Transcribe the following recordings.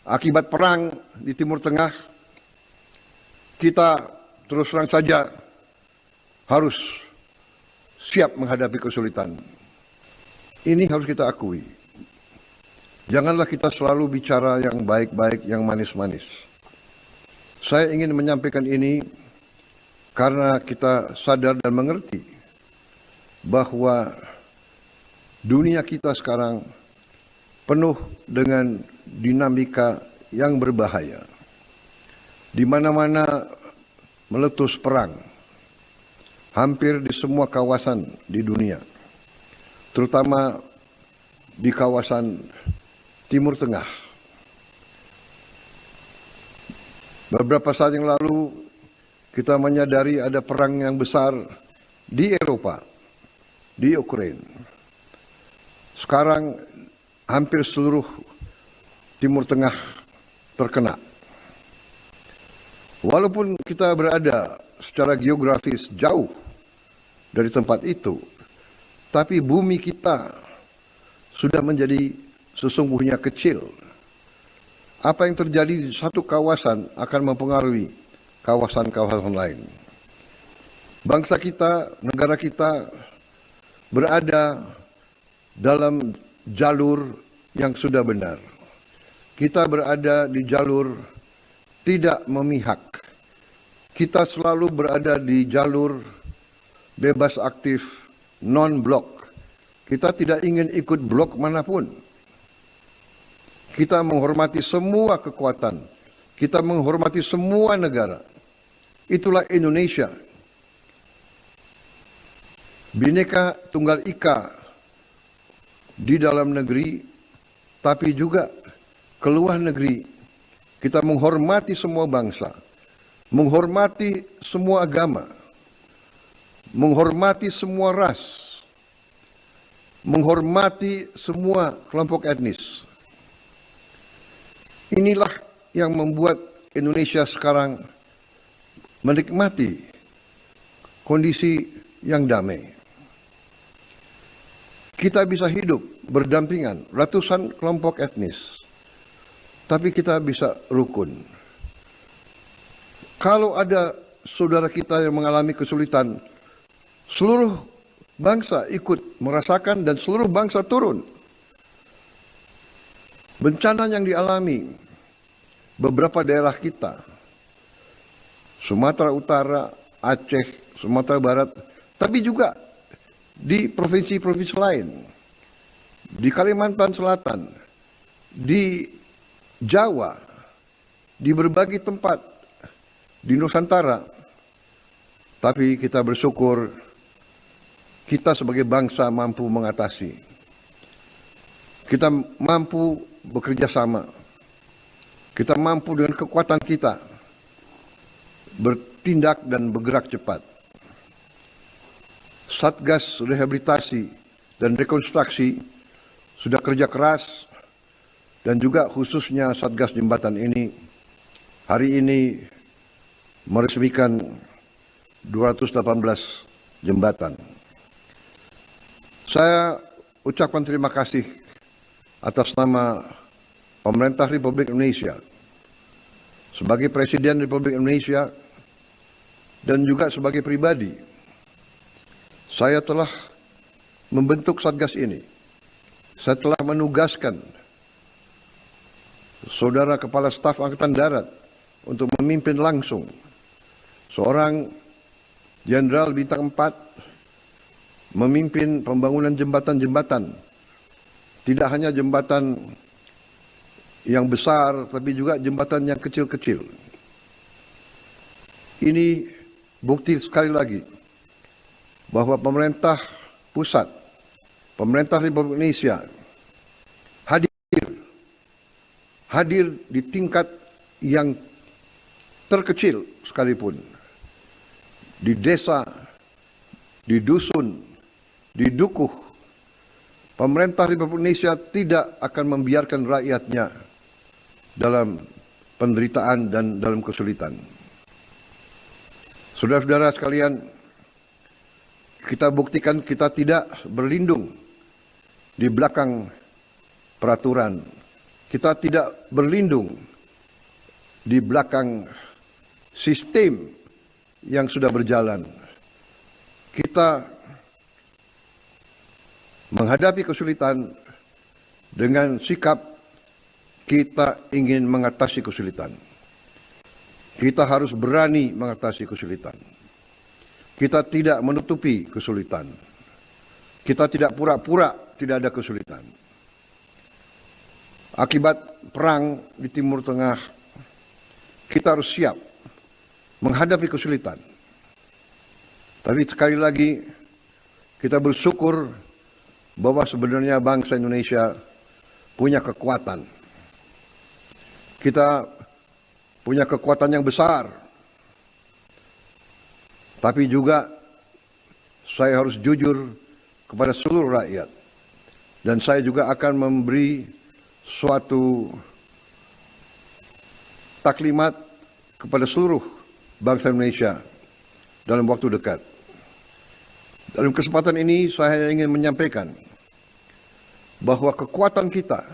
Akibat perang di Timur Tengah, kita terus terang saja harus siap menghadapi kesulitan. Ini harus kita akui. Janganlah kita selalu bicara yang baik-baik, yang manis-manis. Saya ingin menyampaikan ini karena kita sadar dan mengerti bahwa dunia kita sekarang penuh dengan dinamika yang berbahaya. Di mana-mana meletus perang, hampir di semua kawasan di dunia, terutama di kawasan Timur Tengah. Beberapa saat yang lalu kita menyadari ada perang yang besar di Eropa, di Ukraina. Sekarang hampir seluruh Timur Tengah terkena. Walaupun kita berada secara geografis jauh dari tempat itu, tapi bumi kita sudah menjadi sesungguhnya kecil. Apa yang terjadi di satu kawasan akan mempengaruhi kawasan-kawasan lain. Bangsa kita, negara kita berada dalam jalur yang sudah benar. Kita berada di jalur tidak memihak. Kita selalu berada di jalur bebas aktif, non-blok. Kita tidak ingin ikut blok manapun. Kita menghormati semua kekuatan. Kita menghormati semua negara. Itulah Indonesia. Bhinneka Tunggal Ika di dalam negeri, tapi juga ke luar negeri. Kita menghormati semua bangsa, menghormati semua agama, menghormati semua ras, menghormati semua kelompok etnis. Inilah yang membuat Indonesia sekarang menikmati kondisi yang damai. Kita bisa hidup berdampingan ratusan kelompok etnis, tapi kita bisa rukun. Kalau ada saudara kita yang mengalami kesulitan, seluruh bangsa ikut merasakan dan seluruh bangsa turun. Bencana yang dialami beberapa daerah kita, Sumatera Utara, Aceh, Sumatera Barat, tapi juga di provinsi-provinsi lain, di Kalimantan Selatan, di Jawa, di berbagai tempat di Nusantara. Tapi kita bersyukur kita sebagai bangsa mampu mengatasi. Kita mampu bekerja sama. Kita mampu dengan kekuatan kita bertindak dan bergerak cepat. Satgas Rehabilitasi dan Rekonstruksi sudah kerja keras, dan juga khususnya Satgas Jembatan ini hari ini meresmikan 218 jembatan. Saya ucapkan terima kasih atas nama Pemerintah Republik Indonesia, sebagai Presiden Republik Indonesia, dan juga sebagai pribadi. Saya telah membentuk Satgas ini. Saya telah menugaskan Saudara Kepala Staf Angkatan Darat untuk memimpin langsung seorang Jenderal Bintang 4 memimpin pembangunan jembatan-jembatan. Tidak hanya jembatan yang besar, tapi juga jembatan yang kecil-kecil. Ini bukti sekali lagi bahwa pemerintah pusat, pemerintah Republik Indonesia hadir di tingkat yang terkecil sekalipun. Di desa, di dusun, di dukuh, pemerintah Republik Indonesia tidak akan membiarkan rakyatnya dalam penderitaan dan dalam kesulitan. Saudara-saudara sekalian, kita buktikan kita tidak berlindung di belakang peraturan, Kita tidak berlindung di belakang sistem yang sudah berjalan. Kita menghadapi kesulitan dengan sikap kita ingin mengatasi kesulitan. Kita harus berani mengatasi kesulitan. Kita tidak menutupi kesulitan. Kita tidak pura-pura tidak ada kesulitan. Akibat perang di Timur Tengah, kita harus siap menghadapi kesulitan. Tapi sekali lagi, kita bersyukur bahwa sebenarnya bangsa Indonesia punya kekuatan. Kita punya kekuatan yang besar. Tapi juga saya harus jujur kepada seluruh rakyat. Dan saya juga akan memberi suatu taklimat kepada seluruh bangsa Indonesia dalam waktu dekat. Dalam kesempatan ini saya ingin menyampaikan bahwa kekuatan kita,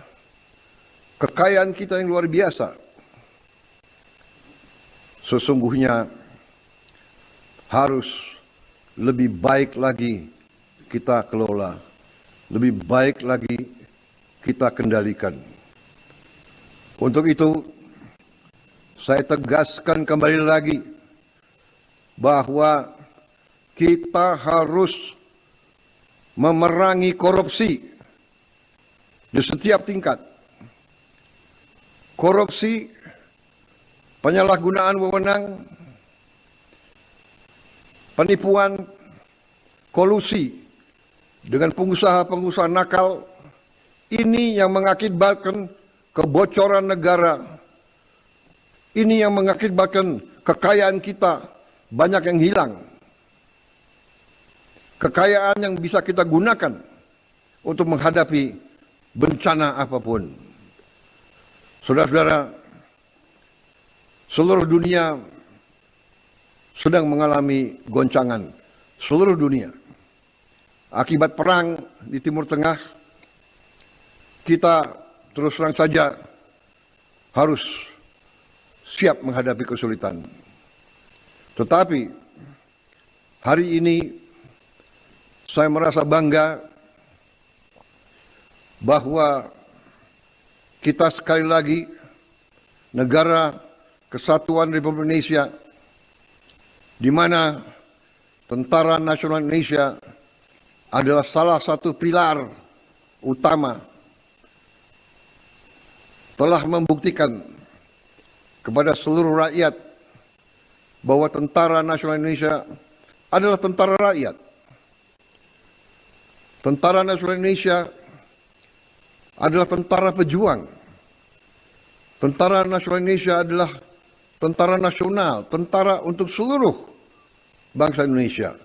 kekayaan kita yang luar biasa, sesungguhnya harus lebih baik lagi kita kelola, lebih baik lagi kita kendalikan. Untuk itu, saya tegaskan kembali lagi bahwa kita harus memerangi korupsi di setiap tingkat. Korupsi, penyalahgunaan wewenang, penipuan, kolusi dengan pengusaha-pengusaha nakal, ini yang mengakibatkan kebocoran negara. Ini yang mengakibatkan kekayaan kita banyak yang hilang. Kekayaan yang bisa kita gunakan untuk menghadapi bencana apapun. Saudara-saudara, seluruh dunia sedang mengalami goncangan. Seluruh dunia. Akibat perang di Timur Tengah, kita terus terang saja harus siap menghadapi kesulitan. Tetapi hari ini saya merasa bangga bahwa kita sekali lagi negara Kesatuan Republik Indonesia, di mana Tentara Nasional Indonesia adalah salah satu pilar utama, telah membuktikan kepada seluruh rakyat bahwa Tentara Nasional Indonesia adalah tentara rakyat. Tentara Nasional Indonesia adalah tentara pejuang. Tentara Nasional Indonesia adalah tentara nasional, tentara untuk seluruh bangsa Indonesia.